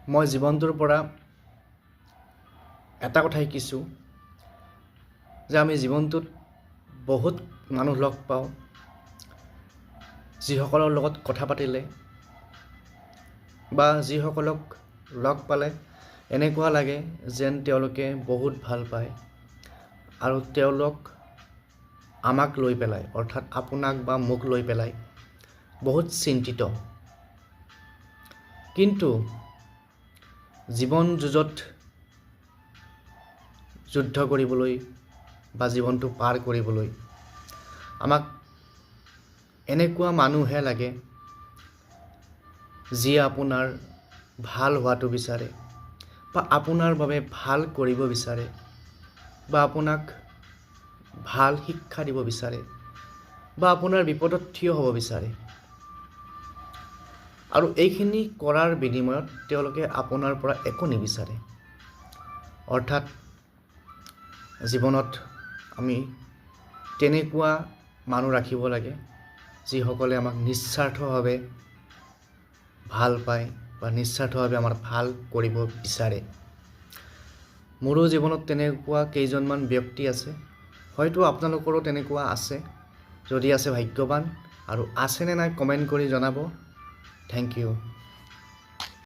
মই জীৱনটোৰ পৰা এটা কথা শিকিছোঁ যে আমি জীৱনটোত বহুত মানুহ লগ পাওঁ, যিসকলৰ লগত কথা পাতিলে বা যিসকলক লগ পালে এনেকুৱা লাগে যেন তেওঁলোকে বহুত ভাল পায় আৰু তেওঁলোক আমাক লৈ পেলাই অৰ্থাৎ আপোনাক বা মোক লৈ পেলাই বহুত চিন্তিত। কিন্তু জীৱন যুদ্ধ কৰিবলৈ বা জীৱনটো পাৰ কৰিবলৈ আমাক এনেকুৱা মানুহে লাগে যিয়ে আপোনাৰ ভাল হোৱাটো বিচাৰে বা আপোনাৰ বাবে ভাল কৰিব বিচাৰে বা আপোনাক ভাল শিক্ষা দিব বিচাৰে বা আপোনাৰ বিপদত থিয় হ'ব বিচাৰে। আৰু এইখিনি কৰাৰ বিনিময়ত তেওঁলোকে আপোনাৰ পৰা একো নিবিচাৰে। অৰ্থাৎ জীৱনত আমি তেনেকুৱা মানুহ ৰাখিব লাগে যিসকলে আমাক নিস্বাৰ্থভাৱে ভাল পায় বা নিস্বাৰ্থভাৱে আমাৰ ভাল কৰিব বিচাৰে। মোৰো জীৱনত তেনেকুৱা কেইজনমান ব্যক্তি আছে, হয়তো আপোনালোকৰো তেনেকুৱা আছে। যদি আছে ভাগ্যৱান, আৰু আছেনে নাই কমেণ্ট কৰি জনাব। Thank U.